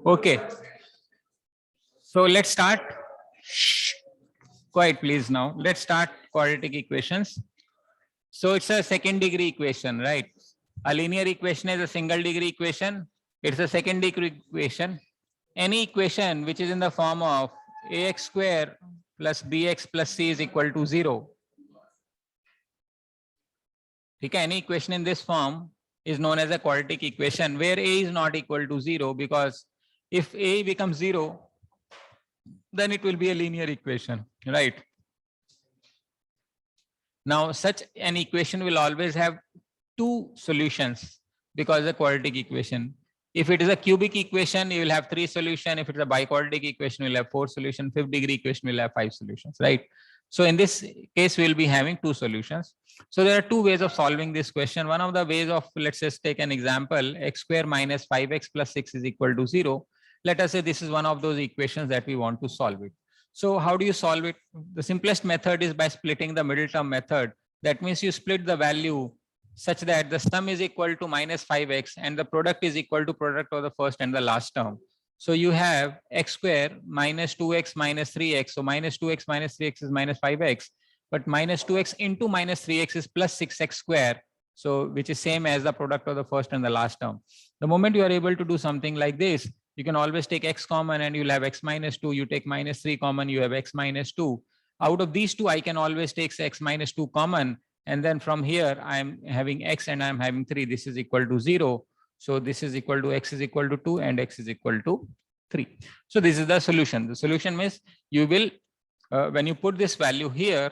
Okay, so let's start. Shh. Quiet, please. Now let's start quadratic equations. So it's a second degree equation, right? A linear equation is a single degree equation. It's a second degree equation. Any equation which is in the form of ax square plus bx plus c is equal to 0. Okay, any equation in this form is known as a quadratic equation where a is not equal to 0, because if a becomes 0, then it will be a linear equation, right? Now, such an equation will always have two solutions because a quadratic equation. If it is a cubic equation, you will have 3 solutions. If it's a biquadratic equation, you'll have 4 solutions. Fifth degree equation will have 5 solutions, right? So in this case, we'll be having 2 solutions. So there are 2 ways of solving this question. One of the ways of, let's just take an example, x square minus 5x plus 6 is equal to 0. Let us say this is one of those equations that we want to solve it. So how do you solve it? The simplest method is by splitting the middle term method. That means you split the value such that the sum is equal to minus 5x and the product is equal to product of the first and the last term. So you have x square minus 2x minus 3x. So minus 2x minus 3x is minus 5x, but minus 2x into minus 3x is plus 6x square. So which is same as the product of the first and the last term. The moment you are able to do something like this, you can always take x common and you'll have x minus 2. You take minus 3 common, you have x minus 2. Out of these two, I can always take x minus 2 common. And then from here, I'm having x and I'm having 3. This is equal to 0. So this is equal to x is equal to 2 and x is equal to 3. So this is the solution. The solution means you will, when you put this value here,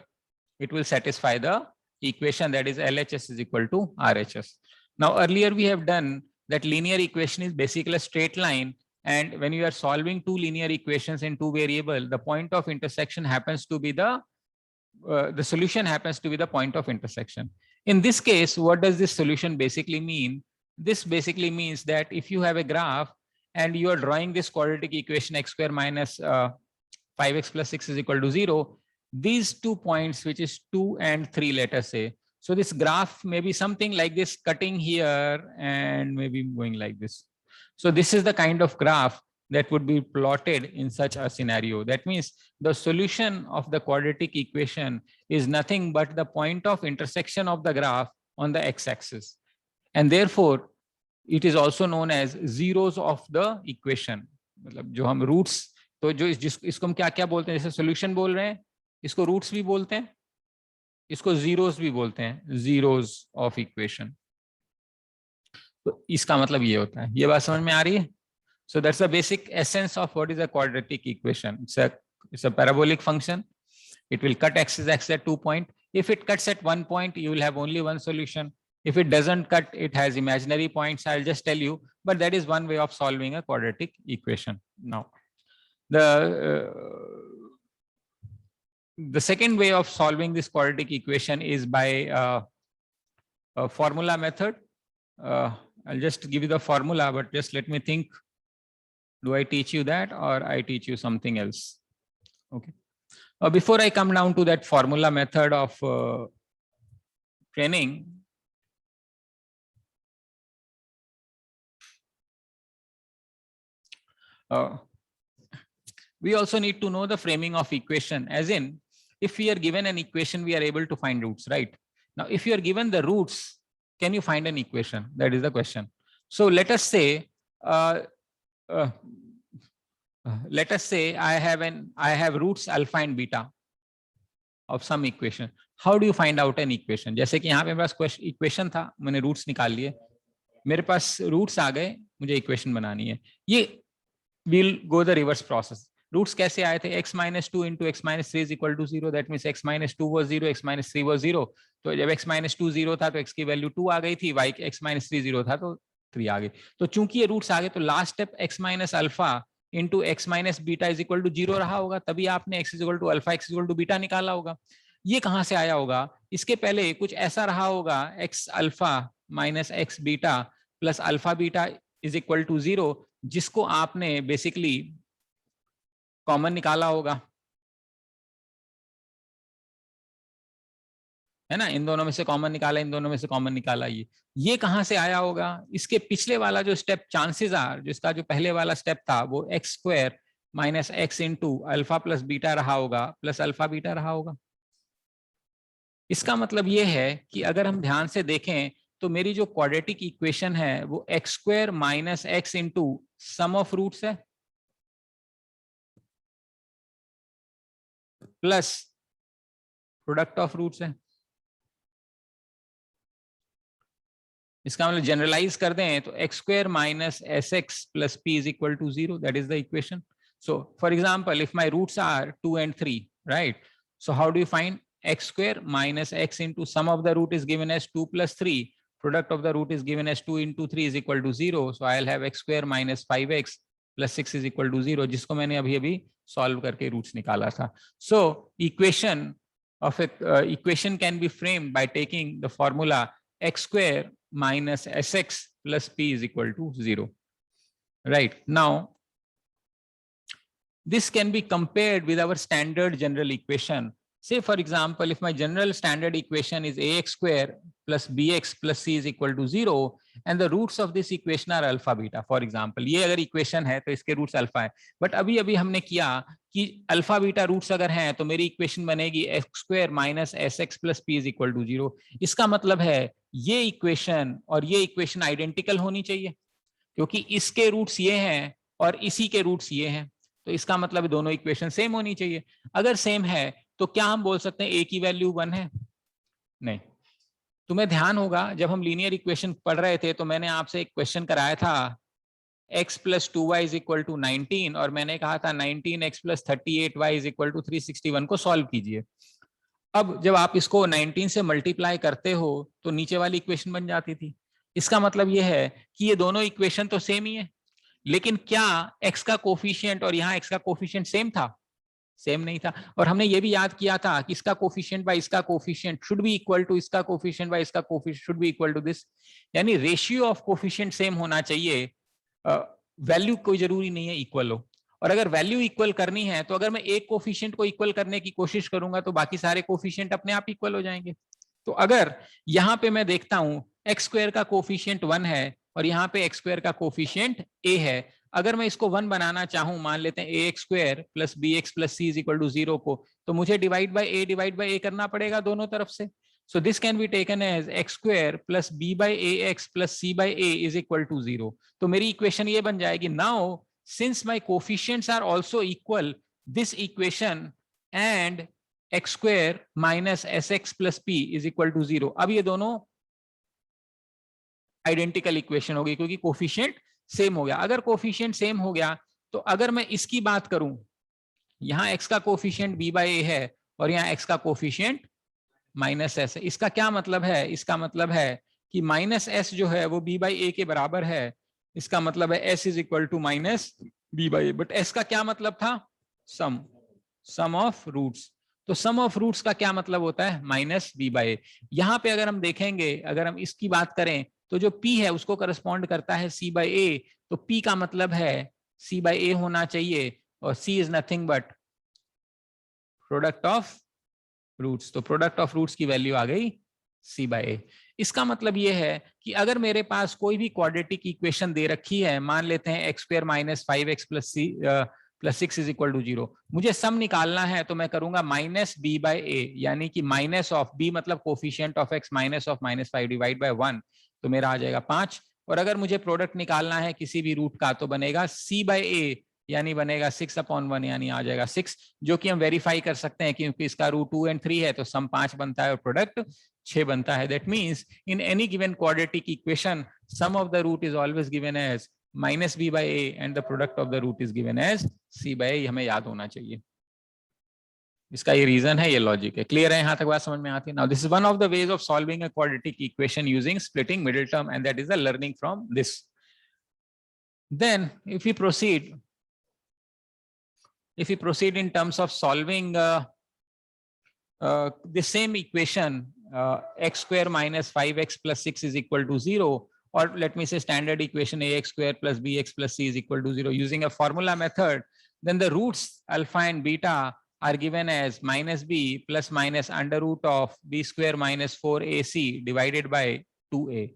it will satisfy the equation, that is LHS is equal to RHS. Now, earlier we have done that linear equation is basically a straight line. And when you are solving 2 linear equations in 2 variables, the point of intersection happens to be the solution happens to be the point of intersection. In this case, what does this solution basically mean? This basically means that if you have a graph and you are drawing this quadratic equation x square minus 5x plus 6 is equal to 0, these 2 points, which is 2 and 3, let us say. So this graph may be something like this, cutting here and maybe going like this. So this is the kind of graph that would be plotted in such a scenario. That means the solution of the quadratic equation is nothing but the point of intersection of the graph on the x-axis. And therefore, it is also known as zeros of the equation. मतलब जो हम roots, तो जो इसको हम क्या क्या बोलते हैं, जैसे solution बोल रहे हैं, इसको roots भी बोलते हैं, इसको zeros भी बोलते हैं, zeros of equation. तो इसका मतलब ये होता है. ये बात समझ में आ रही है? So that's the basic essence of what is a quadratic equation. It's a parabolic function. It will cut x-axis at 2 points. If it cuts at 1 point, you will have only one solution. If it doesn't cut, it has imaginary points. I'll just tell you, but that is one way of solving a quadratic equation. Now, the second way of solving this quadratic equation is by a formula method. I'll just give you the formula, but just let me think. Do I teach you that or I teach you something else? Okay. Before I come down to that formula method of training, we also need to know the framing of equation, as in, if we are given an equation, we are able to find roots, right? Now, if you are given the roots, can you find an equation? That is the question. So let us say, let us say I have roots alpha and beta of some equation. How do you find out an equation? जैसे कि यहाँ पे मेरे पास equation था, मैंने roots निकाल लिए, मेरे पास roots आ गए, मुझे equation बनानी है. ये we'll go the reverse process. Roots कैसे आए थे? X minus 2 into x minus 3 is equal to 0. That means x minus 2 was 0, x minus 3 was 0. तो जब x minus 2 0 था तो x की value 2 आ गई थी, y x minus 3 0 था तो 3 आ गई. तो चूंकि ये roots आ गए तो last step x minus alpha into x minus beta is equal to 0 रहा होगा, तभी आपने x is equal to alpha, x is equal to beta निकाला होगा. ये कहाँ से आया होगा? इसके पहले कुछ ऐसा रहा होगा, x alpha minus x beta plus alpha beta is equal to 0, जिसको आपने बेसिकली कॉमन निकाला होगा. है ना, इन दोनों में से कॉमन निकाला, इन दोनों में से कॉमन निकाला, ये कहां से आया होगा? इसके पिछले वाला जो स्टेप चांसेस आर, जिसका जो पहले वाला स्टेप था वो x square minus x into alpha plus beta रहा होगा, प्लस अल्फा बीटा रहा होगा। इसका मतलब ये है कि अगर हम ध्यान से देखें तो मेरी जो क्वाड्रेटिक इक्वेशन है वो x square minus x into sum of roots है प्लस प्रोडक्ट ऑफ रूट्स है। इसका मतलब जनरलाइज कर दें तो x square minus S x plus P is equal to 0, that is the equation. So for example if my roots are 2 and 3, right, so how do you find x square minus x into sum of the root is given as 2 plus 3, product of the root is given as 2 into 3 is equal to 0, so I'll have x square minus 5x plus 6 is equal to 0, जिसको मैंने अभी solve करके roots निकाला था। So equation of equation can be framed by taking the formula x square minus sx plus p is equal to 0, right? Now this can be compared with our standard general equation. Say for example, if my general standard equation is ax square plus bx plus c is equal to 0 and the roots of this equation are alpha beta, for example, ये अगर equation है तो इसके roots alpha है, but अभी हमने किया कि alpha beta roots अगर हैं तो मेरी equation बनेगी x square minus sx plus p is equal to 0। इसका मतलब है ये equation और ये equation identical होनी चाहिए, क्योंकि इसके roots ये हैं और इसी के roots ये हैं, तो इसका मतलब दोनों इक्वेशन सेम होनी चाहिए। अगर सेम है तो क्या हम बोल सकते हैं ए की वैल्यू 1 है? नहीं। तुम्हें ध्यान होगा जब हम लीनियर इक्वेशन पढ़ रहे थे तो मैंने आपसे एक क्वेश्चन कराया था x plus 2y is equal to 19 और मैंने कहा था 19x plus 38y is equal to 361 को सॉल्व कीजिए। अब जब आप इसको 19 से मल्टीप्लाई करते हो तो नीचे वाली इक्वेशन बन जाती थी। इसका मतलब यह है कि ये दोनों इक्वेशन तो सेम ही है, लेकिन क्या x का कोफिशिएंट और यहाँ x का कोफिशिएंट सेम था? सेम नहीं था। और हमने ये भी याद किया था कि इसका कोफिशिएंट बाय इसका coefficient should be equal to इसका कोफिशिएंट बाय इसका coefficient should be equal to this, यानी रेशियो ऑफ कोफिशिएंट सेम होना चाहिए, वैल्यू कोई जरूरी नहीं है इक्वल हो। और अगर वैल्यू इक्वल करनी है तो अगर मैं एक कोफिशिएंट को इक्वल करने की कोशिश करूंगा तो बाकी सारे कोफिशिएंट अपने आप इक्वल हो जाएंगे। तो अगर यहाँ पे मैं देखता हूं एक्स स्क्वायर का कोफिशिएंट 1 है और यहाँ पे एक्स स्क्वायर का कोफिशिएंट a है, अगर मैं इसको 1 बनाना चाहूं, मान लेते हैं a x square plus B x plus C is equal to 0 को, तो मुझे डिवाइड बाय ए करना पड़ेगा दोनों तरफ से। So this can be taken as x square plus B by A x plus C by A is equal to 0। तो मेरी इक्वेशन ये बन जाएगी, now since my coefficients are also equal, this equation and x square minus S x plus P is equal to 0। अब ये दोनों identical equation होगी क्योंकि कोफिशिएंट सेम हो गया। अगर कोफिशिएंट सेम हो गया तो अगर मैं इसकी बात करूं, यहां x का कोफिशिएंट b बाई a है और यहाँ x का कोफिशिएंट माइनस एस है। इसका क्या मतलब है? इसका मतलब है कि माइनस एस जो है वो b बाई a के बराबर है। इसका मतलब है s is equal to minus b by A. But s का क्या मतलब था? Sum of roots. तो सम ऑफ रूट्स का क्या मतलब होता है? Minus b by A. यहाँ पे अगर हम देखेंगे, अगर हम इसकी बात करें तो जो p है उसको करस्पॉन्ड करता है c बाई ए, तो p का मतलब है c बाई ए होना चाहिए और c is nothing but product of roots. तो प्रोडक्ट ऑफ रूट्स की वैल्यू आ गई c बाई ए। इसका मतलब ये है कि अगर मेरे पास कोई भी क्वाड्रेटिक इक्वेशन दे रखी है, मान लेते हैं x square minus 5x plus C plus 6 is equal to 0, मुझे सम निकालना है तो मैं करूंगा माइनस b बाई ए, यानी कि माइनस ऑफ b मतलब coefficient of x minus of minus 5 divide by 1, तो मेरा आ जाएगा 5। और अगर मुझे प्रोडक्ट निकालना है किसी भी रूट का तो बनेगा c बाई ए, यानी बनेगा 6/1, यानी आ जाएगा 6, जो कि हम वेरीफाई कर सकते हैं क्योंकि इसका रूट 2 and 3 है तो सम 5 बनता है और प्रोडक्ट 6 बनता है। That means in any given quadratic equation sum of the root is always given as minus b by a and the product of the root is given as c by a. हमें याद होना चाहिए, इसका ये reason है, ये logic है। Clear है? यहां तक बात समझ में आती है? Now this is one of the ways of solving a quadratic equation using splitting middle term and that is the learning from this. Then if we proceed in terms of solving the same equation, x square minus 5x plus 6 is equal to 0, or let me say standard equation ax square plus bx plus c is equal to 0 using a formula method, then the roots alpha and beta are given as minus b plus minus under root of b square minus 4ac divided by 2a.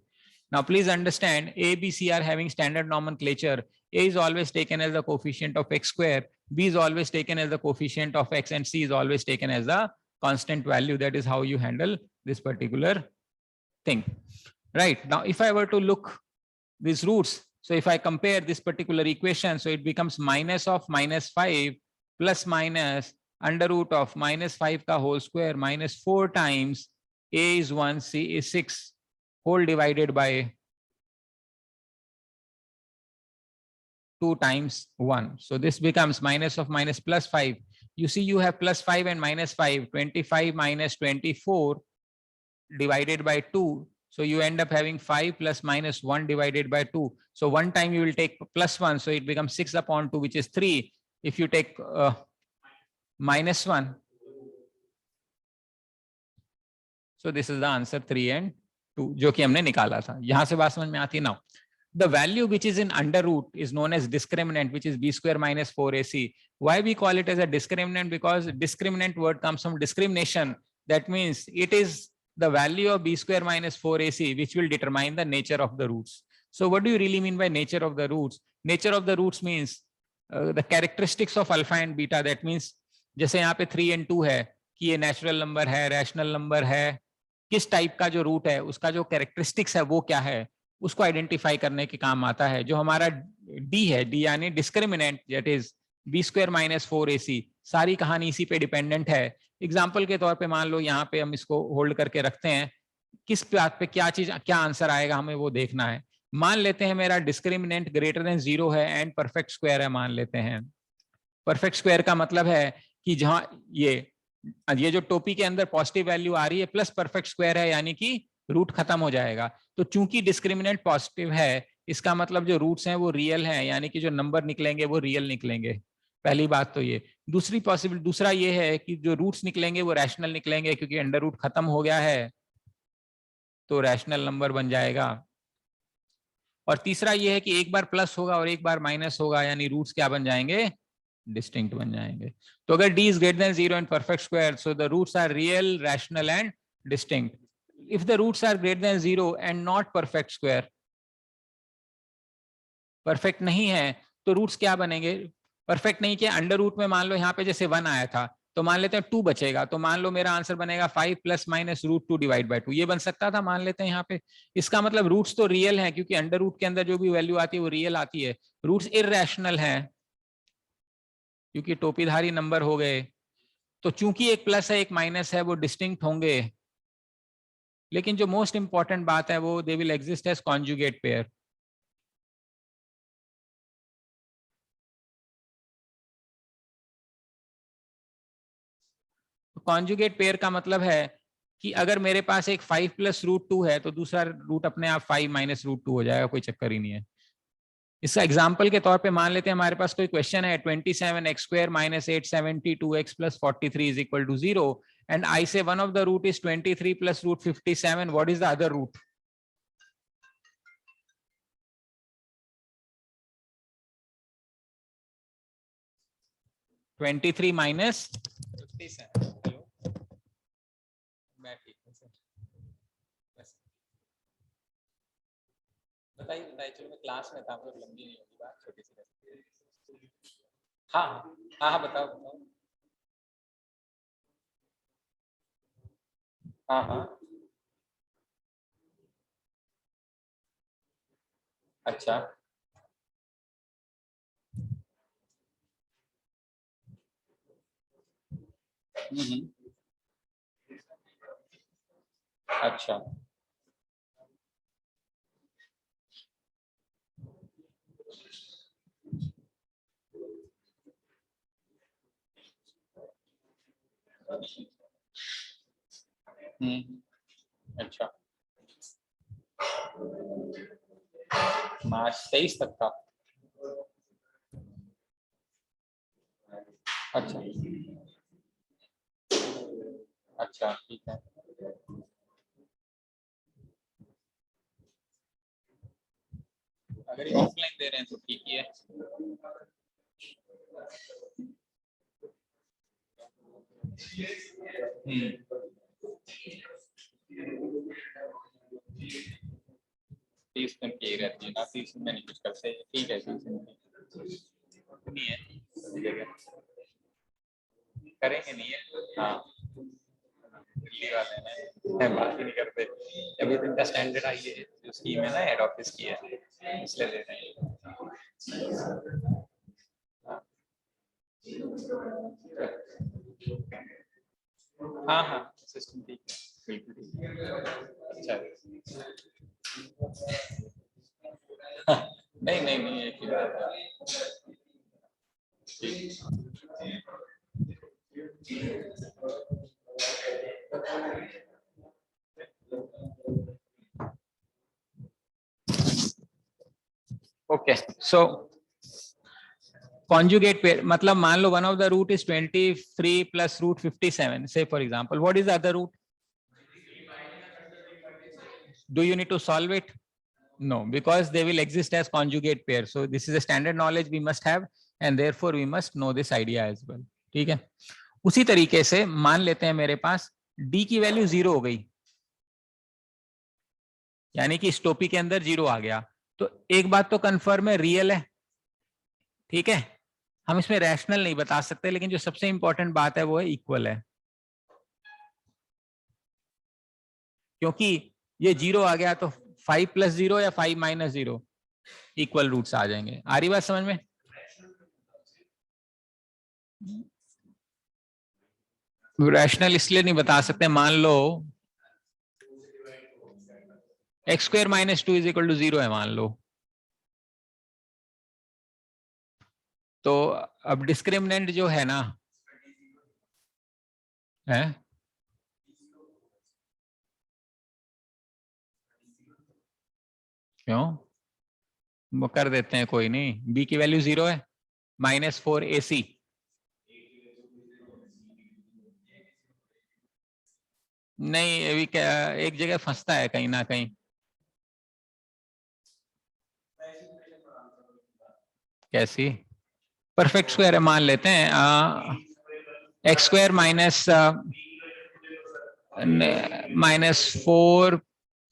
Now please understand, a, b, c are having standard nomenclature. A is always taken as the coefficient of x square, b is always taken as the coefficient of x, and c is always taken as the constant value. That is how you handle this particular thing. Right, now if I were to look these roots, so if I compare this particular equation, so it becomes minus of minus 5 plus minus under root of minus 5 ka whole square minus 4 times a is 1, c is 6 whole divided by 2 times 1. So this becomes minus of minus plus 5. You see, you have plus 5 and minus 5, 25 minus 24 divided by 2. So you end up having 5 plus minus 1 divided by 2. So one time you will take plus 1. So it becomes 6 upon 2, which is 3. If you take minus 1. So this is the answer 3 and 2 जो कि हमने निकाला था. यहाँ से बात समझ में आती है now. The value which is in under root is known as discriminant, which is b square minus 4ac. Why we call it as a discriminant? Because discriminant word comes from discrimination. That means it is the value of b square minus 4ac which will determine the nature of the roots. So what do you really mean by nature of the roots? Nature of the roots means the characteristics of alpha and beta. That means जैसे यहाँ पे 3 and 2 है कि ये natural number है, rational number है, किस type का जो रूट है उसका जो कैरेक्टरिस्टिक्स है वो क्या है, उसको आइडेंटिफाई करने के काम आता है. जो हमारा डी है, डी यानी discriminant, that is B square minus 4ac, सारी कहानी इसी पे डिपेंडेंट है. एग्जांपल के तौर पे मान लो यहाँ पे हम इसको होल्ड करके रखते हैं, किस बात पे क्या चीज क्या आंसर आएगा हमें वो देखना है. मान लेते हैं मेरा डिस्क्रिमिनेंट ग्रेटर देन 0 है एंड परफेक्ट स्क्वायर है. मान लेते हैं परफेक्ट स्क्वायर का मतलब है कि जहां ये जो टोपी के अंदर पॉजिटिव वैल्यू आ रही है प्लस परफेक्ट स्क्वायर है, यानी कि रूट खत्म हो जाएगा. तो चूंकि डिस्क्रिमिनेंट पॉजिटिव है, इसका मतलब जो रूट्स हैं वो रियल हैं, यानी कि जो नंबर निकलेंगे वो रियल निकलेंगे. पहली बात तो ये. दूसरा ये है कि जो रूट्स निकलेंगे वो रैशनल निकलेंगे, क्योंकि अंडर रूट खत्म हो गया है तो रैशनल नंबर बन जाएगा. और तीसरा ये है कि एक बार प्लस होगा और एक बार माइनस होगा, यानी रूट्स क्या बन जाएंगे, डिस्टिंक्ट बन जाएंगे. तो अगर d is greater than 0 and perfect square, so the roots are real, rational and distinct. If the roots are greater than 0 and not perfect square, perfect नहीं है, तो रूट्स क्या बनेंगे, परफेक्ट नहीं किया. अंडर रूट में मान लो यहाँ पे जैसे 1 आया था, तो मान लेते हैं 2 बचेगा, तो मान लो मेरा आंसर बनेगा 5 plus minus root 2 divide by 2. ये बन सकता था, मान लेते हैं यहाँ पे. इसका मतलब रूट्स तो रियल हैं, क्योंकि अंडर रूट के अंदर जो भी वैल्यू आती है वो रियल आती है. रूट्स इररेशनल हैं क्योंकि टोपीधारी नंबर हो गए. तो चूंकि एक प्लस है एक माइनस है, वो डिस्टिंक्ट होंगे. लेकिन जो मोस्ट इंपॉर्टेंट बात है वो they will exist as conjugate pair. Conjugate pair का मतलब है कि अगर मेरे पास एक 5 प्लस रूट 2 है तो दूसरा रूट अपने आप 5 माइनस रूट 2 हो जाएगा, कोई चक्कर ही नहीं है. इसका एग्जाम्पल के तौर पे मान लेते हैं हमारे पास कोई क्वेश्चन है 27x square minus 872x plus 43 is equal to 0, and I say one of the root is 23 plus root 57. What is the other root? (23 minus 57). बताइए चलो, मैं क्लास में था, मतलब लंबी नहीं होगी बात, छोटी सी रहती. हाँ हाँ हाँ बताओ. हाँ हाँ अच्छा. अच्छा. अच्छा. मार्च 23 तक था. अच्छा अच्छा ठीक है. अगर ये ऑफलाइन दे रहे हैं तो ठीक ही है. नहीं है करेंगे नहीं है हाँ दिल्ली वाले ने बात ही नहीं करते अभी तो इनका स्टैंडर्ड आई है जो स्कीम है ना हेड ऑफिस की है इसलिए दे रहे हैं हाँ हाँ सिस्टम ठीक है बिल्कुल ठीक है अच्छा नहीं नहीं नहीं एक ही बात है ओके सो conjugate pair मतलब मान लो one of the root is 23 plus root 57 say for example what is the other root do you need to solve it no because they will exist as conjugate pair so this is a standard knowledge we must have and therefore we must know this idea as well ठीक है उसी तरीके से मान लेते हैं मेरे पास d की वैल्यू 0 हो गई यानी कि इस टोपी के अंदर 0 आ गया तो एक बात तो कंफर्म है रियल है ठीक है हम इसमें रैशनल नहीं बता सकते लेकिन जो सबसे इंपॉर्टेंट बात है वो है इक्वल है क्योंकि ये 0 आ गया तो 5 + 0 या 5 - 0 इक्वल रूट्स आ जाएंगे आ रही बात समझ में रैशनल इसलिए नहीं बता सकते मान लो x² - 2 = 0 है मान लो तो अब डिस्क्रिमिनेंट जो है ना है क्यों वो कर देते हैं कोई नहीं b की वैल्यू 0 है -4 AC नहीं अभी एक जगह फंसता है कहीं ना कहीं कैसी परफेक्ट स्क्वायर है मान लेते हैं x² -4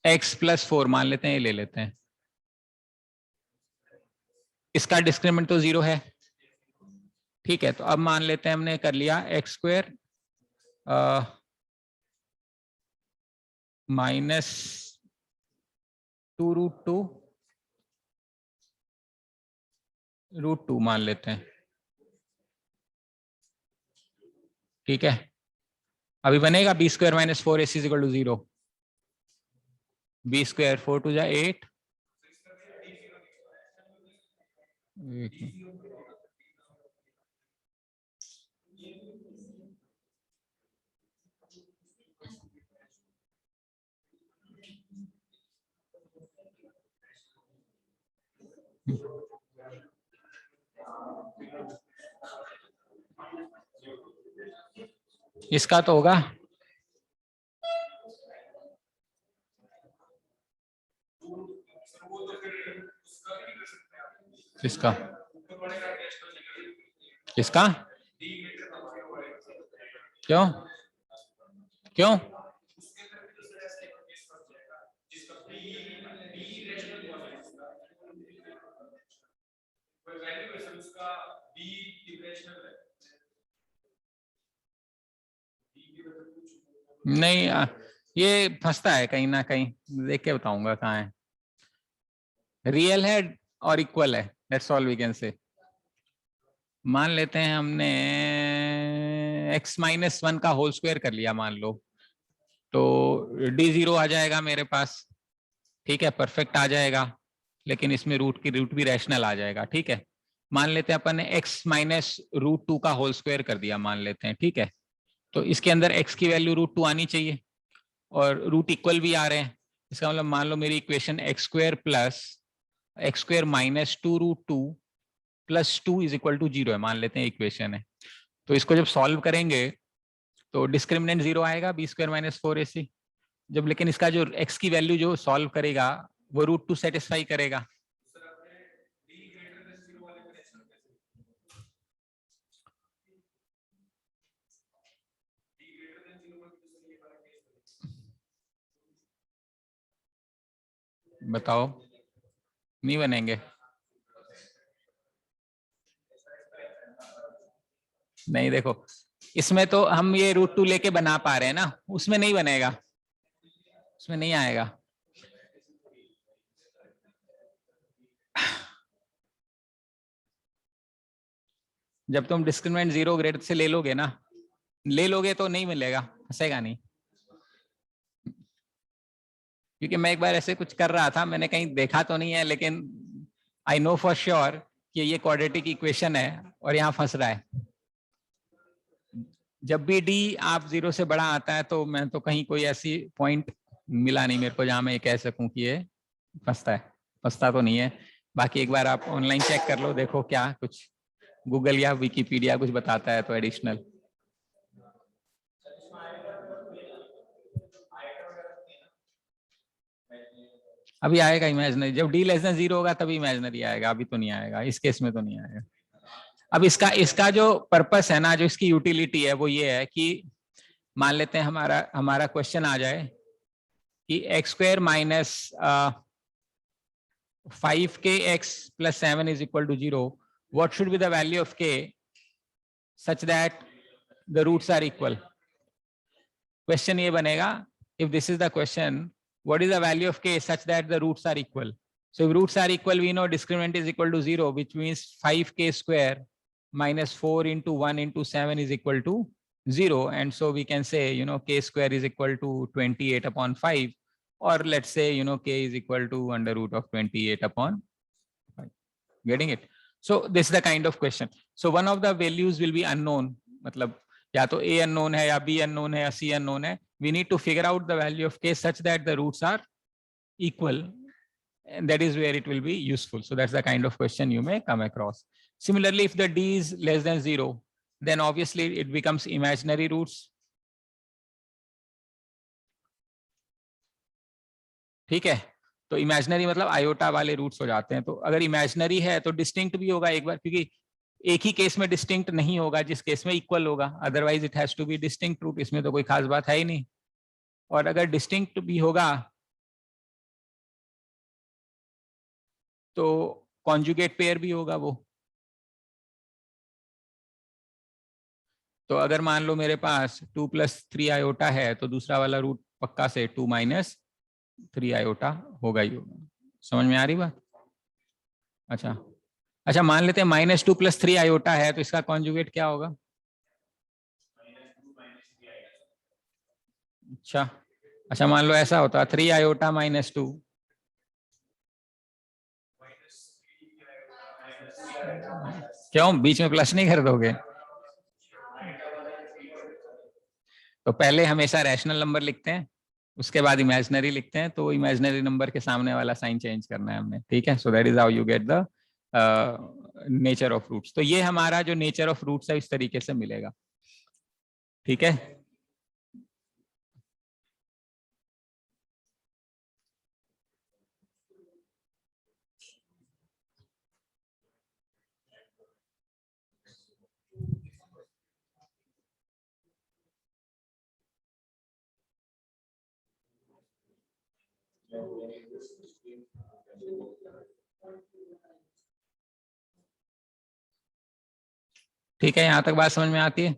x + 4 मान लेते हैं ये ले लेते हैं इसका डिस्क्रिमिनेंट तो 0 है ठीक है तो अब मान लेते हैं हमने कर लिया x² -2√2 √2 मान लेते हैं ठीक है अभी बनेगा b² - 4 AC = 0 b² 4 × 2 = 8 इसका तो होगा इसका इसका क्यों क्यों नहीं ये फंसता है कहीं ना कहीं देख के बताऊंगा कहाँ है रियल है और इक्वल है that's all we can say मान लेते हैं हमने x - 1 का होल स्क्वायर कर लिया मान लो तो d0 आ जाएगा मेरे पास ठीक है परफेक्ट आ जाएगा लेकिन इसमें रूट भी रैशनल आ जाएगा ठीक है मान लेते हैं अपन ने x - √2 का होल स्क्वायर कर दिया मान लेते हैं ठीक है तो इसके अंदर x की वैल्यू √2 आनी चाहिए और रूट इक्वल भी आ रहे हैं इसका मतलब मान लो मेरी इक्वेशन x² + x² - 2√2 + 2 = 0 है मान लेते हैं इक्वेशन है तो इसको जब सॉल्व करेंगे तो डिस्क्रिमिनेंट 0 आएगा b² - 4 AC जब लेकिन इसका जो x की वैल्यू जो सॉल्व करेगा वो √2 सेटिस्फाई करेगा बताओ नहीं बनेंगे नहीं देखो, इसमें तो हम ये √2 लेके बना पा रहे हैं ना, उसमें नहीं बनेगा, उसमें नहीं आएगा। जब तुम डिस्क्रिमिनेंट 0 ग्रेड से ले लोगे ना, ले लोगे तो नहीं मिलेगा, फंसेगा नहीं। क्योंकि मैं एक बार ऐसे कुछ कर रहा था, मैंने कहीं देखा तो नहीं है, लेकिन आई नो फॉर श्योर कि ये क्वाड्रेटिक इक्वेशन है और यहाँ फंस रहा है। जब भी डी आप 0 से बड़ा आता है तो मैं तो कहीं कोई ऐसी पॉइंट मिला नहीं मेरे को जहां मैं ये कह सकूं कि ये फंसता है। फंसता तो नहीं है। बाकी एक बार आप ऑनलाइन चेक कर लो, देखो क्या कुछ गूगल या विकिपीडिया कुछ बताता है तो एडिशनल। अभी आएगा इमेजिनरी, जब डी लेस देन 0 होगा तभी इमेजिनरी आएगा, अभी तो नहीं आएगा, इस केस में तो नहीं आएगा। अब इसका जो पर्पस है ना, जो इसकी यूटिलिटी है वो ये है कि मान लेते हैं हमारा क्वेश्चन आ जाए कि x² minus 5kx plus 7 is equal to 0. What should be the value of k such that the roots are equal? Question ये बनेगा, if this is the question, what is the value of k such that the roots are equal? So if roots are equal, we know discriminant is equal to 0, which means 5k square minus 4 into 1 into 7 is equal to 0. And so we can say, k square is equal to 28 upon 5. Or let's say, k is equal to under root of 28 upon 5. Getting it? So this is the kind of question. So one of the values will be unknown. मतलब या तो a unknown है या b unknown है या c unknown है. We need to figure out the value of k such that the roots are equal. And that is where it will be useful. So that's the kind of question you may come across. Similarly, if the d is less than 0, then obviously it becomes imaginary roots. ठीक है, तो imaginary मतलब iota वाले roots हो जाते हैं। तो अगर इमेजिनरी है तो डिस्टिंक्ट भी होगा एक बार, क्योंकि एक ही केस में डिस्टिंक्ट नहीं होगा जिस केस में इक्वल होगा, otherwise it has to be distinct root. इसमें तो कोई खास बात है ही नहीं। और अगर डिस्टिंक्ट भी होगा तो कॉन्जुगेट पेयर भी होगा वो। तो अगर मान लो मेरे पास 2 + 3 आयोटा है तो दूसरा वाला रूट पक्का से 2 - 3 आयोटा होगा ही होगा। समझ में आ रही बात? अच्छा मान लेते हैं -2 + 3 आयोटा है तो इसका कॉन्जुगेट क्या होगा? अच्छा मान लो ऐसा होता 3 आयोटा -2। क्यों बीच में प्लस नहीं कर दोगे? तो पहले हमेशा रैशनल नंबर लिखते हैं, उसके बाद इमेजिनरी लिखते हैं, तो इमेजिनरी नंबर के सामने वाला साइन चेंज करना है हमने। ठीक है, so that is how you get the nature of roots. तो ये हमारा जो नेचर ऑफ रूट्स है इस तरीके से मिलेगा। ठीक है, ठीक है, यहां तक बात समझ में आती है?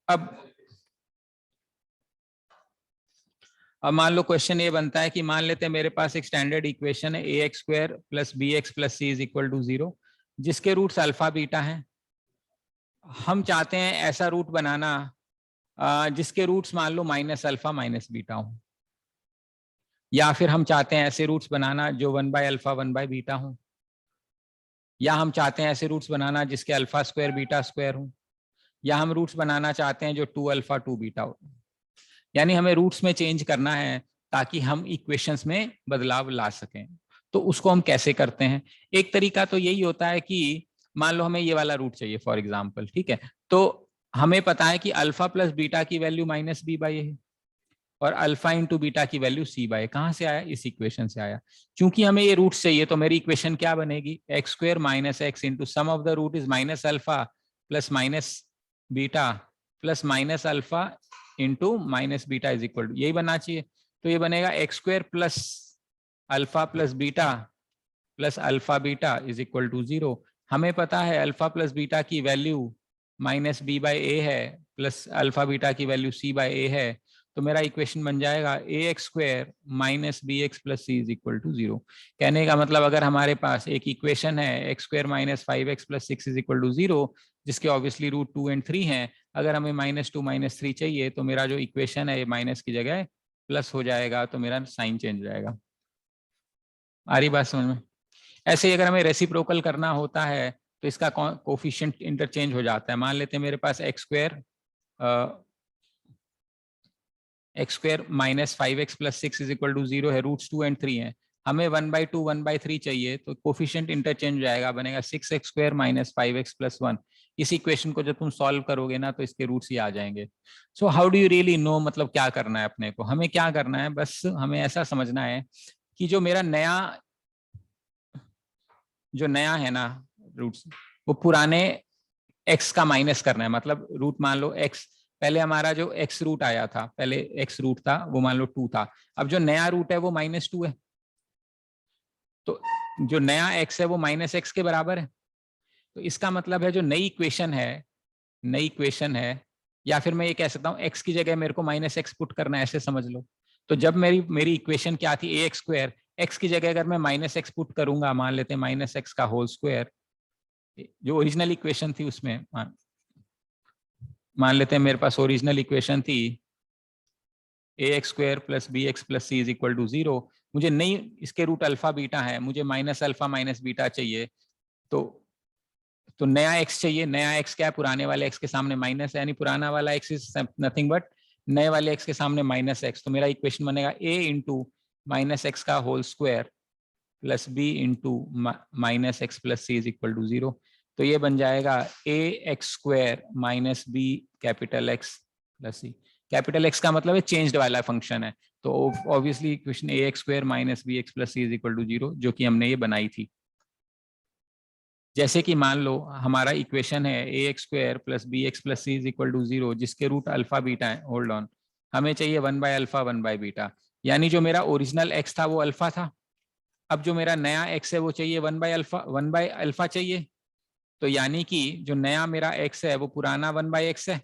अब मान लो क्वेश्चन ये बनता है कि मान लेते हैं मेरे पास एक स्टैंडर्ड इक्वेशन है ax² + bx + c = 0, जिसके रूट्स अल्फा बीटा हैं। हम चाहते हैं ऐसा रूट बनाना जिसके रूट्स मान लो -α -β हो, या फिर हम चाहते हैं ऐसे रूट्स बनाना जो 1/α 1/β हो, या हम चाहते हैं ऐसे रूट्स बनाना जिसके α² β² हो, या हम रूट्स बनाना चाहते हैं जो 2α 2β हो। यानी हमें रूट्स में चेंज करना है ताकि हम इक्वेशंस में बदलाव ला सकें। तो उसको हम कैसे करते हैं? एक तरीका तो यही होता है कि मान लो हमें ये वाला रूट चाहिए फॉर एग्जांपल, ठीक है, तो हमें पता है कि अल्फा प्लस बीटा की वैल्यू -b/a है और अल्फा इंटू बीटा की वैल्यू c/a। कहां से आया? इस इक्वेशन से आया। क्योंकि हमें ये रूट चाहिए तो मेरी इक्वेशन क्या बनेगी? x² - x into sum of the root is -α plus -beta plus -α into -beta is equal to, यही बनना चाहिए। तो ये बनेगा x² + α + β + α β इज इक्वल टू 0। हमें पता है अल्फा प्लस बीटा की value minus b by a है प्लस अल्फा बीटा की वैल्यू सी बाई ए है, तो मेरा इक्वेशन बन जाएगा a x square minus b x plus C is equal to 0। कहने का मतलब अगर हमारे पास एक इक्वेशन है x square minus 5x plus 6 is equal to 0, जिसके ऑब्वियसली रूट 2 एंड 3 हैं, अगर हमें -2 -3 चाहिए तो मेरा जो इक्वेशन है माइनस की जगह प्लस हो जाएगा, तो मेरा साइन चेंज हो जाएगा। आ रही बात समझ में? ऐसे ही अगर हमें रेसिप्रोकल करना होता है तो इसका कोफिशिएंट इंटरचेंज हो जाता है। मान लेते हैं मेरे पास x square minus 5x plus 6 is equal to 0 है, रूट्स 2 एंड 3 है, हमें 1/2 1/3 चाहिए, तो कोफिशिएंट इंटरचेंज हो जाएगा, बनेगा 6x square minus 5x plus 1। इस इक्वेशन को जब तुम सॉल्व करोगे ना तो इसके रूट्स ही आ जाएंगे। So how do you really know, मतलब क्या करना है अपने को, हमें क्या करना है, बस हमें ऐसा समझना है कि जो मेरा नया है ना रूट्स, वो पुराने x का माइनस करना है। मतलब रूट मान लो x, पहले हमारा जो x रूट आया था, पहले x रूट था वो मान लो 2 था, अब जो नया रूट है वो -2 है, तो जो नया x है वो -x के बराबर है। तो इसका मतलब है जो नई इक्वेशन है, या फिर मैं ये कह सकता हूँ x की जगह मेरे को -x पुट करना है, ऐसे समझ लो। तो जब मेरी इक्वेशन क्या थी, ए एक्स स्क्वायर, x की जगह अगर मैं -x पुट करूंगा, मान लेते हैं -x का होल स्क्वायर, जो ओरिजिनल इक्वेशन थी उसमें मान लेते हैं मेरे पास ओरिजिनल इक्वेशन थी a x square plus B x plus C is equal to 0। मुझे नहीं, इसके रूट अल्फा बीटा है, मुझे माइनस अल्फा माइनस बीटा चाहिए, तो नया एक्स चाहिए। नया एक्स क्या है, पुराने वाले एक्स के सामने माइनस है, यानी पुराना वाला एक्स इज नथिंग बट नए वाले एक्स के सामने -x। तो मेरा इक्वेशन बनेगा a इंटू -x का whole square plus b into -x plus C is equal to 0। तो ये बन जाएगा a x square minus b capital x plus c. Capital x का मतलब है चेंज्ड वाला फंक्शन है, तो obviously equation a x square minus b x plus C is equal to 0, जो कि हमने ये बनाई थी। जैसे कि मान लो हमारा इक्वेशन है a x square plus B x plus C is equal to 0, जिसके रूट अल्फा बीटा है। होल्ड ऑन, हमें चाहिए 1/अल्फा 1/बीटा, यानी जो मेरा ओरिजिनल एक्स था वो अल्फा था, अब जो मेरा नया एक्स है वो चाहिए 1/अल्फा चाहिए। तो यानी कि जो नया मेरा एक्स है वो पुराना 1/x है,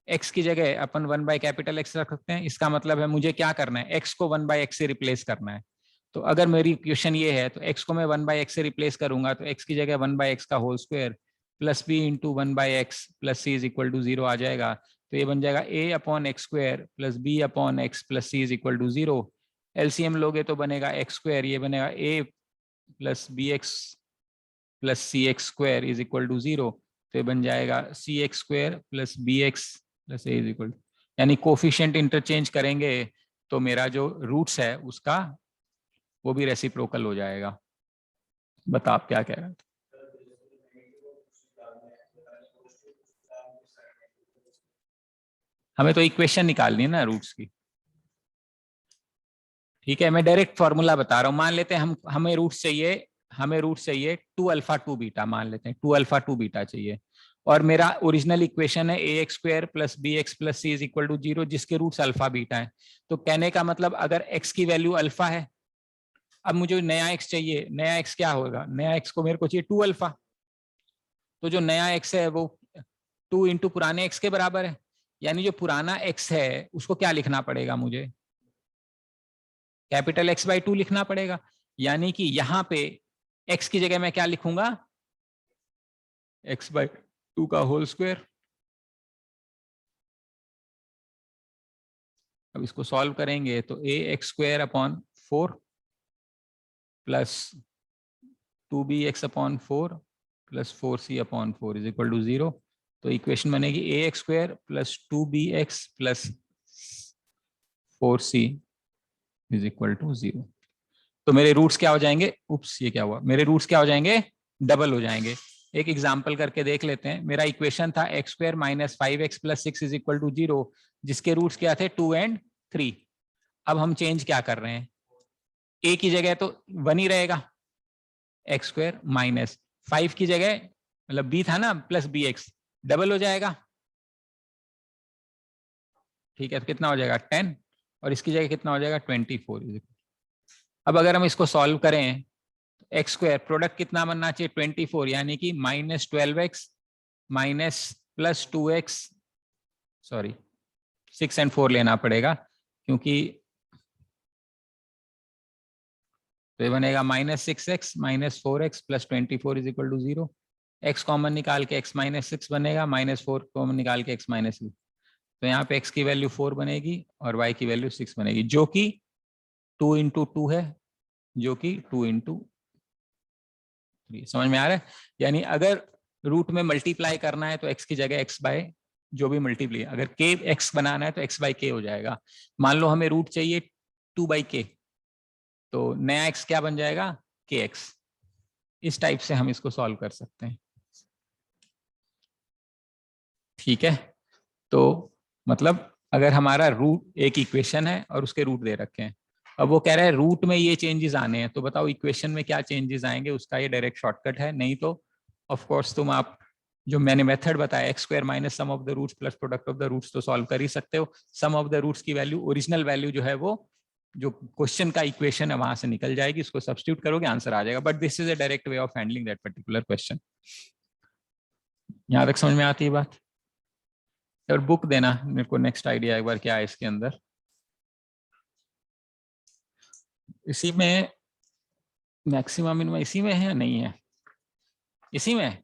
एक्स की जगह अपन 1/कैपिटल एक्स रख सकते हैं। इसका मतलब है मुझे क्या करना है, एक्स को 1/x से रिप्लेस करना है। तो अगर मेरी इक्वेशन ये है तो एक्स को मैं 1/x से रिप्लेस करूंगा, तो एक्स की जगह 1/x का whole square plus b into 1/x plus C is equal to 0 आ जाएगा। तो ये बन जाएगा a upon x square plus b upon x plus C is equal to 0। LCM लोगे तो बनेगा एक्स स्क्वायर, ये बनेगा a plus B x plus C x square is equal to 0। तो ये बन जाएगा c x square plus B x plus a is equal, यानी कोफिशिएंट इंटरचेंज करेंगे तो मेरा जो रूट्स है उसका वो भी रेसिप्रोकल हो जाएगा। बता आप क्या कह रहे थे? हमें तो इक्वेशन निकालनी है ना रूट्स की। ठीक है, मैं डायरेक्ट फॉर्मूला बता रहा हूँ। मान लेते हैं हमें रूट्स चाहिए 2 अल्फा 2 बीटा, मान लेते हैं 2 अल्फा 2 बीटा चाहिए, और मेरा ओरिजिनल इक्वेशन है a x square plus B x plus C is equal to 0, जिसके रूट्स अल्फा बीटा है। तो कहने का मतलब अगर एक्स की वैल्यू अल्फा है, अब मुझे नया एक्स चाहिए, नया एक्स क्या होगा, नया एक्स को मेरे को चाहिए 2 अल्फा, तो जो नया एक्स है वो 2 इंटू पुराने एक्स के बराबर है, यानी जो पुराना एक्स है उसको क्या लिखना पड़ेगा मुझे, कैपिटल X/2 लिखना पड़ेगा। यानी कि यहाँ पे x की जगह मैं क्या लिखूंगा, x/2 का होल स्क्वायर। अब इसको सॉल्व करेंगे तो a x square upon 4 plus 2bx upon 4 plus 4c upon 4 is equal to 0। तो इक्वेशन बनेगी a x square plus 2bx plus 4c is equal to 0। तो मेरे रूट्स क्या हो जाएंगे, उप्स ये क्या हुआ, मेरे रूट्स क्या हो जाएंगे, डबल हो जाएंगे। एक एग्जाम्पल करके देख लेते हैं। मेरा इक्वेशन था x square minus 5x plus 6 is equal to 0, जिसके रूट्स क्या थे 2 एंड 3। अब हम चेंज क्या कर रहे हैं, a की जगह तो 1 ही रहेगा, एक्स स्क्वायर माइनस 5 की जगह मतलब b था ना प्लस बी एक्स, डबल हो जाएगा। ठीक है, तो कितना हो जाएगा 10, और इसकी जगह कितना हो जाएगा 24। अब अगर हम इसको सॉल्व करें एक्स स्क्वायर प्रोडक्ट कितना बनना चाहिए 24, यानी कि -12x minus plus 2x, sorry 6 और 4 लेना पड़ेगा क्योंकि तो ये बनेगा -6x minus 4x plus 24 is equal to 0। x common निकाल के x -6 बनेगा, -4 कॉमन निकाल के x -6, तो यहाँ पे x की वैल्यू 4 बनेगी और y की वैल्यू 6 बनेगी, जो कि 2 × 2 है, जो कि 2 × 3। समझ में आ रहा है? यानी अगर रूट में मल्टीप्लाई करना है तो x की जगह x बाय जो भी मल्टीप्लाई, अगर k x बनाना है तो x बाय k हो जाएगा। मान लो हमें रूट चाहिए 2/k, तो नया x क्या बन जाएगा kx। इस टाइप से हम इसको सॉल्व कर सकते हैं। ठीक है, तो मतलब अगर हमारा रूट एक इक्वेशन है और उसके रूट दे रखे हैं, अब वो कह रहा है रूट में ये चेंजेस आने हैं, तो बताओ इक्वेशन में क्या चेंजेस आएंगे, उसका ये डायरेक्ट शॉर्टकट है। नहीं तो ऑफ कोर्स तुम आप जो मैंने मेथड बताया x² minus sum of the roots plus product of the roots तो सॉल्व कर ही सकते हो। सम ऑफ द रूट्स की वैल्यू ओरिजिनल वैल्यू जो है वो जो क्वेश्चन का इक्वेशन है वहां से निकल जाएगी, उसको सब्स्टिट्यूट करोगे आंसर आ जाएगा। But this is a direct way of handling that particular question. यहां तक समझ में आती है बात? और बुक देना मेरे को नेक्स्ट आइडिया एक बार क्या है इसके अंदर। इसी में मैक्सिमम मिनिमम इसी में है या नहीं है? इसी में है।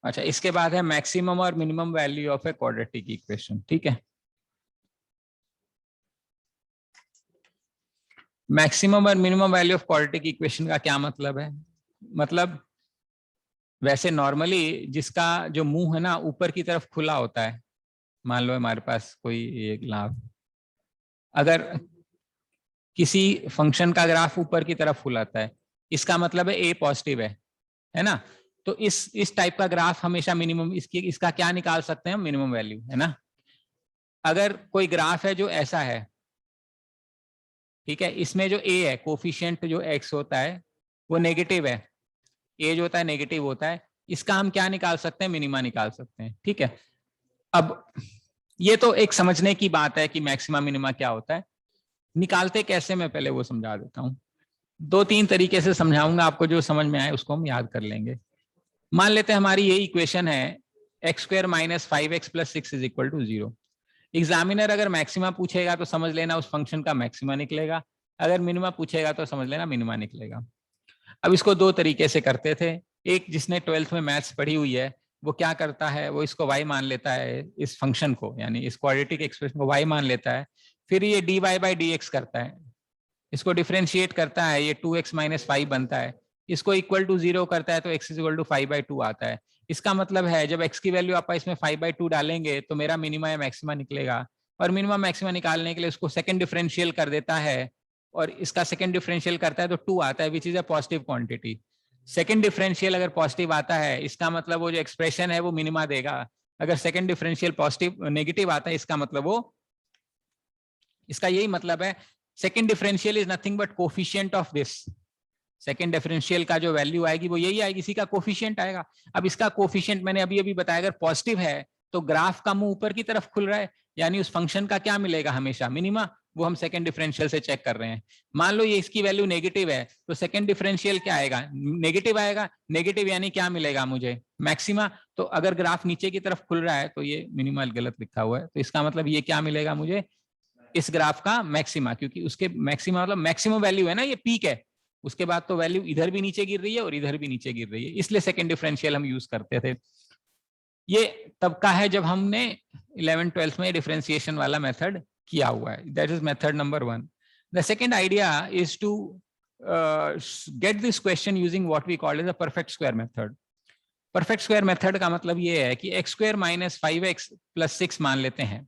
अच्छा, इसके बाद है मैक्सिमम और minimum value of a quadratic equation. ठीक है, मैक्सिमम और minimum value of quadratic equation का क्या मतलब है? मतलब वैसे नॉर्मली जिसका जो मुंह है ना ऊपर की तरफ खुला होता है, मान लो हमारे पास कोई एक लाभ, अगर किसी फंक्शन का ग्राफ ऊपर की तरफ खुलाता है, इसका मतलब है ए पॉजिटिव है ना? तो इस टाइप का ग्राफ हमेशा मिनिमम, इसका क्या निकाल सकते हैं हम? मिनिमम वैल्यू, है ना? अगर कोई ग्राफ है जो ऐसा है, ठीक है, इसमें जो ए है कोफिशिएंट जो एक्स होता है वो नेगेटिव है, ए जो होता है नेगेटिव होता है, इसका हम क्या निकाल सकते हैं? मिनिमा निकाल सकते हैं। ठीक है, अब ये तो एक समझने की बात है कि मैक्सिमा मिनिमा क्या होता है, निकालते कैसे मैं पहले वो समझा देता हूं। 2-3 तरीके से समझाऊंगा आपको, जो समझ में आए उसको हम याद कर लेंगे। मान लेते हैं हमारी ये इक्वेशन है x² minus 5x plus 6 is equal to 0। Examiner अगर मैक्सिमा पूछेगा तो समझ लेना उस फंक्शन का मैक्सिमा निकलेगा, अगर मिनिमा पूछेगा तो समझ लेना मिनिमा निकलेगा। अब इसको 2 तरीके से करते थे। एक जिसने 12th में मैथ्स पढ़ी हुई है वो क्या करता है, वो इसको y मान लेता है, इस फंक्शन को यानी इस क्वाड्रेटिक एक्सप्रेशन को y मान लेता है, फिर ये dy बाई dx करता है, इसको डिफ्रेंशिएट करता है, ये 2x माइनस 5 बनता है, इसको इक्वल टू 0 करता है तो x इज इक्वल टू 5/2 आता है। इसका मतलब है जब x की वैल्यू आप इसमें 5/2 डालेंगे तो मेरा मिनिमा या मैक्सिमा निकलेगा, और मिनिमम मैक्सिमा निकालने के लिए उसको सेकंड डिफरेंशियल कर देता है, और इसका सेकंड डिफरेंशियल करता है तो 2 आता है, which is a positive quantity. Second differential अगर पॉजिटिव आता है इसका मतलब वो जो एक्सप्रेशन है वो मिनिमा देगा, अगर सेकंड डिफरेंशियल पॉजिटिव नेगेटिव आता है इसका मतलब वो, इसका यही मतलब है second differential is nothing but coefficient of this. Second differential का जो वैल्यू आएगी वो यही आएगी, इसी का कोफिशिएंट आएगा। अब इसका कोफिशिएंट मैंने अभी अभी बताया, अगर पॉजिटिव है तो ग्राफ का मुंह ऊपर की तरफ खुल रहा है, यानी उस फंक्शन का क्या मिलेगा हमेशा? मिनिमा। वो हम सेकंड डिफरेंशियल से चेक कर रहे हैं। मान लो ये इसकी वैल्यू नेगेटिव है तो सेकंड डिफरेंशियल क्या आएगा? नेगेटिव आएगा। नेगेटिव यानी क्या मिलेगा मुझे? मैक्सिमा। तो अगर ग्राफ नीचे की तरफ खुल रहा है तो ये मिनिमल गलत लिखा हुआ है, तो इसका मतलब ये क्या मिलेगा मुझे? इस ग्राफ का मैक्सिमा, क्योंकि उसके मैक्सिमा मतलब मैक्सिमम वैल्यू है ना, ये पीक है, उसके बाद तो वैल्यू इधर भी नीचे गिर रही है और इधर भी नीचे गिर रही है, इसलिए सेकंड डिफरेंशियल हम यूज करते थे। ये तब का है जब हमने 11th-12th में डिफरेंशिएशन वाला मेथड किया हुआ है। That is method number 1। The second idea is to get this question using what we call as a perfect square method. Perfect square method का मतलब ये है कि x² माइनस 5x प्लस 6 मान लेते हैं,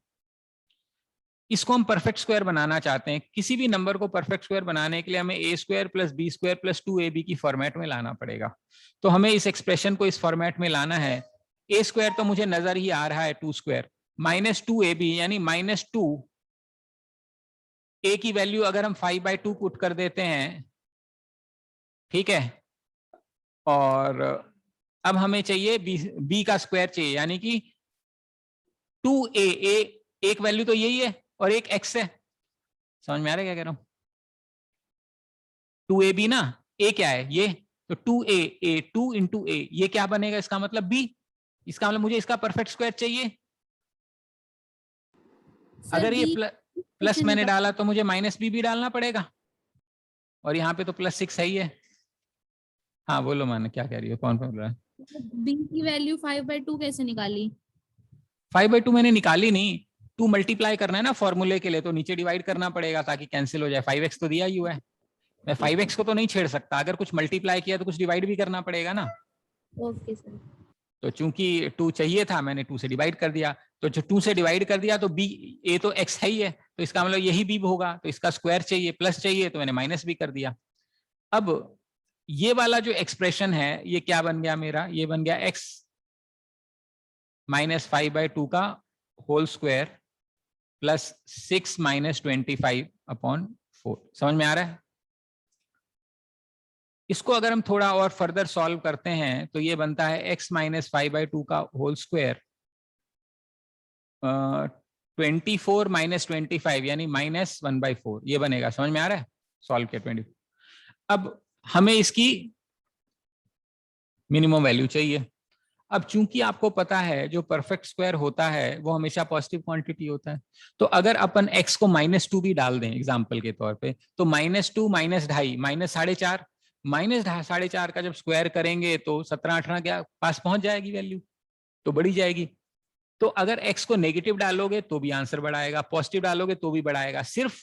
इसको हम परफेक्ट स्क्वायर बनाना चाहते हैं। किसी भी नंबर को परफेक्ट स्क्वायर बनाने के लिए हमें a² plus b² plus 2ab की फॉर्मेट में लाना पड़ेगा। तो हमें इस एक्सप्रेशन को इस फॉर्मेट में लाना है। a² तो मुझे नजर ही आ रहा है 2² माइनस 2ab यानी -2, a की वैल्यू अगर हम 5/2 पुट कर देते हैं ठीक है, और अब हमें चाहिए बी का स्क्वायर चाहिए, यानी कि 2a, एक वैल्यू तो यही है और एक x है। समझ में आ रहा है क्या कह रहा हूं? 2ab ना, a क्या है ये, तो 2a 2 इंटू a, ये क्या बनेगा, इसका मतलब b, इसका मतलब मुझे इसका परफेक्ट स्क्वायर चाहिए। सर अगर ये बी प्लस कैसे मैंने निकाल, डाला तो मुझे माइनस बी भी डालना पड़ेगा, और यहाँ पे तो +6 है ही है। हाँ बोलो, मैंने क्या कह रही हो, कौन बोल रहा है? बी की वैल्यू 5/2 कैसे निकाली? 5/2 मैंने निकाली नहीं, 2 मल्टीप्लाई करना है ना फॉर्मूले के लिए, तो नीचे डिवाइड करना पड़ेगा ताकि कैंसिल हो जाए। 5x तो दिया ही हुआ है, मैं 5x को तो नहीं छेड़ सकता, अगर कुछ मल्टीप्लाई किया तो कुछ डिवाइड भी करना पड़ेगा ना। Okay sir. तो चूंकि 2 चाहिए था, मैंने 2 से डिवाइड कर दिया, तो जो 2 से डिवाइड कर दिया तो b, a तो x है ही है, तो इसका मतलब यही b होगा, तो इसका स्क्वायर चाहिए, प्लस चाहिए, तो मैंने माइनस भी कर दिया। अब ये वाला जो एक्सप्रेशन है ये क्या बन गया मेरा, ये बन गया x -5/2 का होल स्क्वायर प्लस 6 - 25/4। समझ में आ रहा है? इसको अगर हम थोड़ा और फर्दर सॉल्व करते हैं तो ये बनता है x -5/2 का होल स्क्वायर 24 - 25 यानी -1/4, ये बनेगा। समझ में आ रहा है? सॉल्व किया 20। अब हमें इसकी मिनिमम वैल्यू चाहिए। अब चूंकि आपको पता है जो परफेक्ट स्क्वायर होता है वो हमेशा पॉजिटिव क्वांटिटी होता है, तो अगर अपन x को -2 भी डाल दें एग्जाम्पल के तौर पे, तो -2 -2.5 -4.5, -4.5 का जब स्क्वायर करेंगे तो 17-18 के पास पहुंच जाएगी वैल्यू, तो बढ़ी जाएगी। तो अगर x को नेगेटिव डालोगे तो भी आंसर बढ़ाएगा, पॉजिटिव डालोगे तो भी बढ़ाएगा। सिर्फ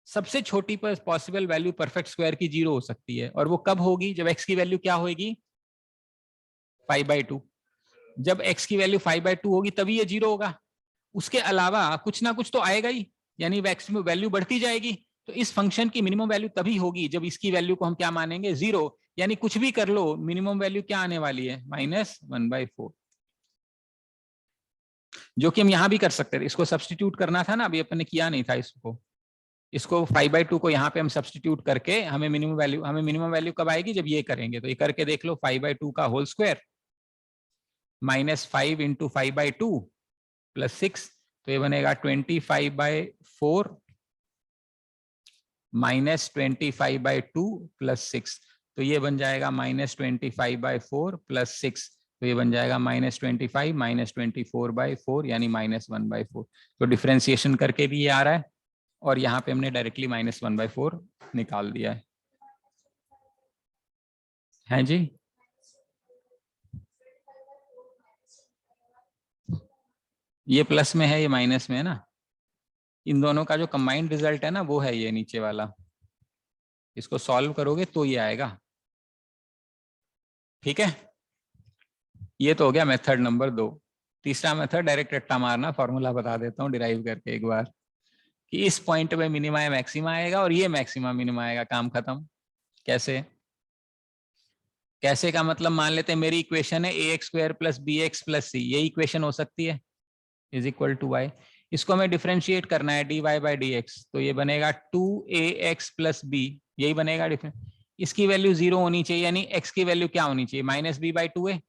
सबसे छोटी पॉसिबल वैल्यू परफेक्ट स्क्वायर की 0 हो सकती है, और वो कब होगी, जब x की वैल्यू क्या होगी, 5/2। जब x की वैल्यू 5/2 होगी तभी ये 0 होगा, उसके अलावा कुछ ना कुछ तो आएगा ही, यानी मैक्सिमम वैल्यू बढ़ती जाएगी। तो इस फंक्शन की मिनिमम वैल्यू तभी होगी जब इसकी वैल्यू को हम क्या मानेंगे, 0, यानी कुछ भी कर लो मिनिमम वैल्यू क्या आने वाली है, -1/4, जो कि हम यहां भी कर सकते थे। इसको सब्सटीट्यूट करना था ना, अभी अपन ने किया नहीं था इसको 5/2 को यहाँ पे हम सब्सटीट्यूट करके हमें मिनिमम वैल्यू कब आएगी, जब ये करेंगे। तो ये करके देख लो, 5/2 का होल स्क्वायर -5 × 5/2 + 6, तो ये बनेगा 25/4 -25/2 + 6, तो ये बन जाएगा -25/4 + 6, तो ये बन जाएगा -25 -24/4 यानी -1/4। तो डिफरेंशिएशन करके भी ये आ रहा है, और यहाँ पे हमने डायरेक्टली -1/4 निकाल दिया है जी। ये प्लस में है, ये माइनस में है ना, इन दोनों का जो कंबाइंड रिजल्ट है ना वो है ये नीचे वाला। इसको सॉल्व करोगे तो ये आएगा। ठीक है, ये तो हो गया मेथड नंबर 2। तीसरा मेथड डायरेक्ट रट्टा मारना, फॉर्मूला बता देता हूँ डिराइव करके एक बार, कि इस पॉइंट पे मिनिमा या मैक्सिमा आएगा और ये मैक्सिमा मिनिमा आएगा, काम खत्म। कैसे? कैसे का मतलब, मान लेते हैं मेरी इक्वेशन है ax² + bx + c, ये इक्वेशन हो सकती है, = y। इसको हमें डिफरेंशिएट करना है dy/dx, तो ये बनेगा 2ax + b, यही बनेगा डिफरेंस। इसकी वैल्यू 0 होनी चाहिए, यानी x की वैल्यू क्या होनी चाहिए, -b/2a।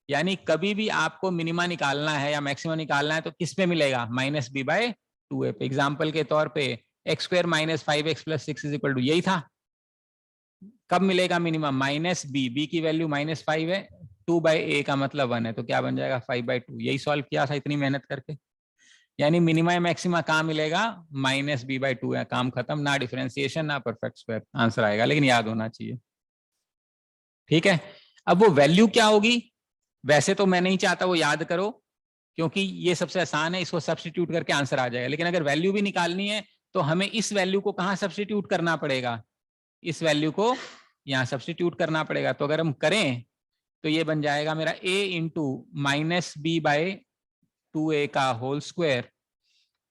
यानी कभी भी आपको मिनिमा निकालना है या मैक्सिमा निकालना है तो किस पे मिलेगा, -b/2a पे। एग्जाम्पल के तौर पे x² - 5x + 6 = यही था। कब मिलेगा मिनिमम, -b, b की वैल्यू -5 है, 2/a का मतलब 1 है, तो क्या बन जाएगा 5/2। यही सॉल्व किया था इतनी मेहनत करके। यानी मिनिमा या मैक्सिमा कहाँ मिलेगा, -b/2 है, काम खत्म। ना डिफरेंशिएशन ना परफेक्ट स्क्वायर, आंसर आएगा, लेकिन याद होना चाहिए। ठीक है, अब वो वैल्यू क्या होगी, वैसे तो मैं नहीं चाहता वो याद करो, क्योंकि ये सबसे आसान है, इसको सब्स्टिट्यूट करके आंसर आ जाएगा। लेकिन अगर वैल्यू भी निकालनी है तो हमें इस वैल्यू को कहाँ सब्स्टिट्यूट करना पड़ेगा, इस वैल्यू को यहाँ सब्स्टिट्यूट करना पड़ेगा। तो अगर हम करें तो ये बन जाएगा मेरा a × -b/2a का whole square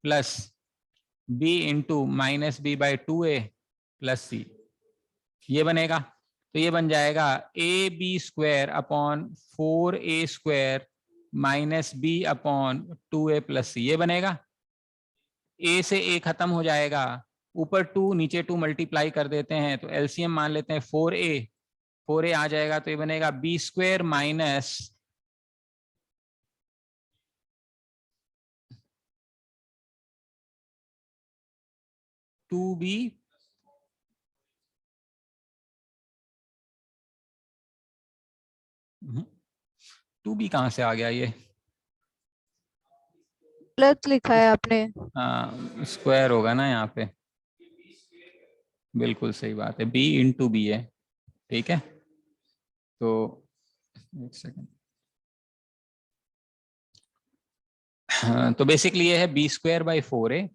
plus b × -b/2a + c, ये बनेगा। तो ये बन जाएगा ab² / 4a² - b/2a + c, ये बनेगा। a से a खत्म हो जाएगा ऊपर 2 नीचे 2 मल्टीप्लाई कर देते हैं तो एलसीएम मान लेते हैं 4a आ जाएगा, तो ये बनेगा B square minus 2b 2b कहां से आ गया ये? गलत लिखा है आपने। हाँ स्क्वायर होगा ना यहाँ पे, बिल्कुल सही बात है, b इंटू बी है। ठीक है, तो एक सेकेंड। हाँ, तो बेसिकली ये है b square by 4a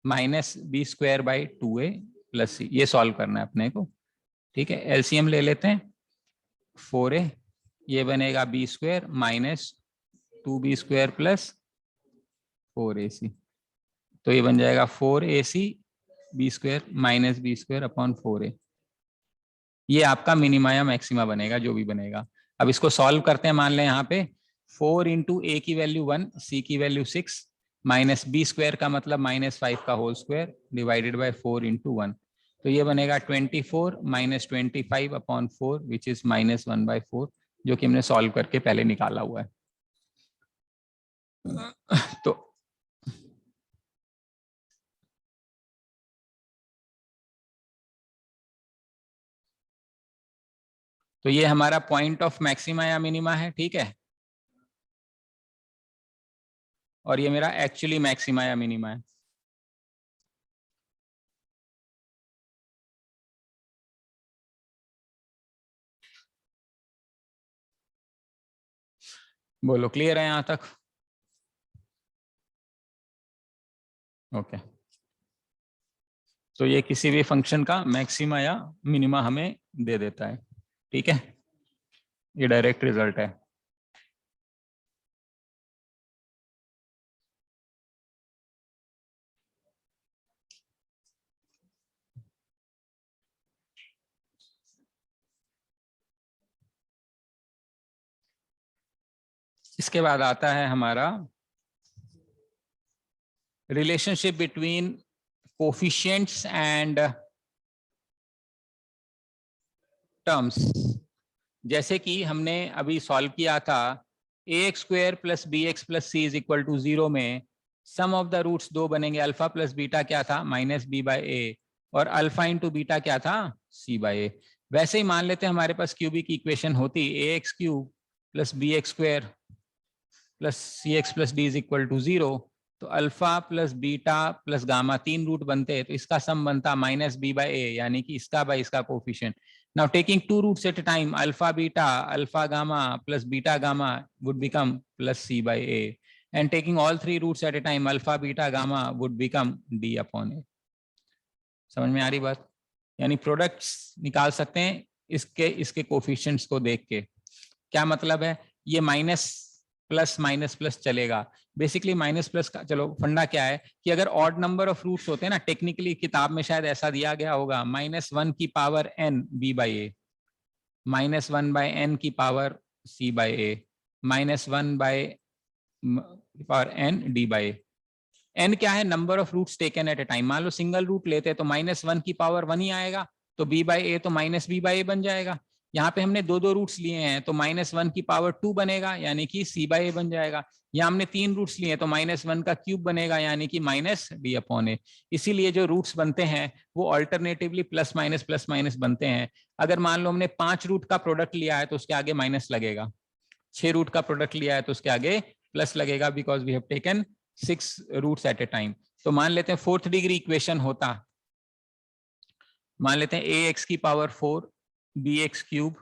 minus B square by 2a plus c, ये सॉल्व करना है अपने को। ठीक है, एलसीएम ले लेते हैं 4a, ये बनेगा B square minus 2b square plus 4ac, तो ये बन जाएगा 4ac B square minus B square upon 4a। ये आपका मिनिमा या मैक्सिमा बनेगा, जो भी बनेगा। अब इसको सॉल्व करते हैं, मान लें यहाँ पे 4 इंटू ए की वैल्यू 1, सी की वैल्यू 6, माइनस बी स्क्वायर का मतलब -5 का whole square divided by 4 into 1, तो ये बनेगा 24 माइनस 25 अपॉन 4 विच इज -1/4, जो कि हमने सॉल्व करके पहले निकाला हुआ है। तो ये हमारा पॉइंट ऑफ मैक्सिमा या मिनिमा है। ठीक है, और ये मेरा एक्चुअली मैक्सिमा या मिनिमा है। बोलो क्लियर है यहां तक? ओके, तो ये किसी भी फंक्शन का मैक्सिमा या मिनिमा हमें दे देता है। ठीक है, ये डायरेक्ट रिजल्ट है। इसके बाद आता है हमारा relationship between coefficients and terms. जैसे कि हमने अभी सॉल्व किया था ax square plus B x plus C is equal to 0 में सम ऑफ द रूट्स 2 बनेंगे, अल्फा प्लस बीटा क्या था -b/a, और अल्फा इंटू बीटा क्या था c/a। वैसे ही मान लेते हैं हमारे पास क्यूबिक इक्वेशन होती ax cube plus B x square plus C x plus D is equal to 0, तो alpha plus beta plus gamma 3 root बनते, तो इसका सम बनता -b/a, यानी कि इसका बाय इसका coefficient. Now taking 2 roots at a time, alpha beta, alpha gamma plus beta gamma would become plus c/a, and taking all 3 roots at a time, alpha beta gamma would become d/a। समझ में आ रही बात? यानी products निकाल सकते हैं इसके coefficients को देख के। क्या मतलब है? ये माइनस प्लस चलेगा। बेसिकली माइनस प्लस का चलो फंडा क्या है कि अगर ऑड नंबर ऑफ रूट्स होते हैं ना, टेक्निकली किताब में शायद ऐसा दिया गया होगा -1 की पावर n b/a, -1/n की power c/a, -1/पावर n d/a। n क्या है? Number of roots taken at a time. मान लो सिंगल रूट लेते हैं तो -1 की पावर 1 ही आएगा, तो b/a तो -b/a बन जाएगा। यहाँ पे हमने 2 रूट्स लिए हैं तो -1 की पावर 2 बनेगा, यानी कि c/a बन जाएगा। यहाँ हमने 3 रूट्स लिए हैं तो -1 का क्यूब बनेगा, यानी कि -d/a। इसीलिए जो रूट्स बनते हैं वो अल्टरनेटिवली प्लस माइनस बनते हैं। अगर मान लो हमने 5 रूट का प्रोडक्ट लिया है तो उसके आगे माइनस लगेगा, 6 रूट का प्रोडक्ट लिया है तो उसके आगे प्लस लगेगा, because we have taken 6 roots at a time. तो मान लेते हैं 4th डिग्री इक्वेशन होता, मान लेते हैं ax की power 4 bx cube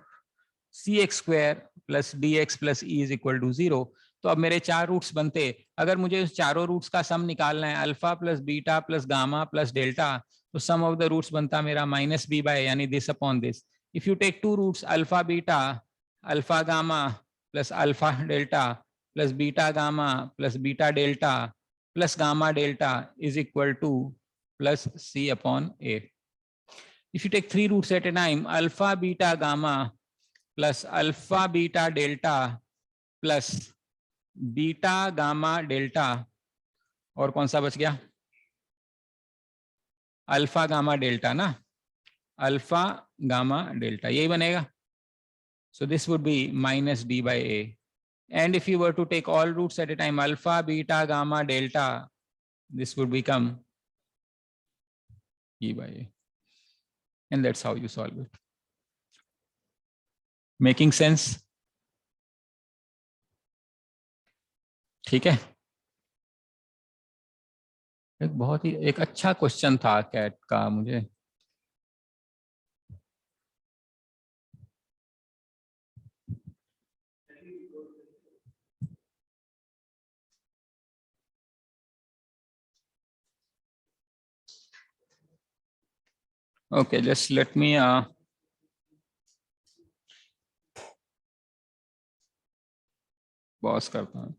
cx square plus dx plus e is equal to 0। तो अब मेरे 4 रूट्स बनते, अगर मुझे उस चारों रूट्स का सम निकालना है, alpha plus beta plus gamma plus delta, तो सम ऑफ द रूट्स बनता मेरा -b/, यानी this upon this. If you take 2 roots alpha beta, alpha gamma plus alpha delta plus beta gamma plus beta delta plus gamma delta is equal to plus c/a। If you take 3 roots at a time, alpha beta gamma plus alpha beta delta plus beta gamma delta, और कौन सा बच गया? Alpha gamma delta ना, alpha gamma delta यही बनेगा. So this would be minus d by a. And if you were to take all roots at a time, alpha, beta, gamma, delta, this would become e by a. And that's how you solve it. Making sense? ठीक है. एक बहुत ही एक अच्छा question था cat का मुझे. Okay, just let me pause करता हूँ.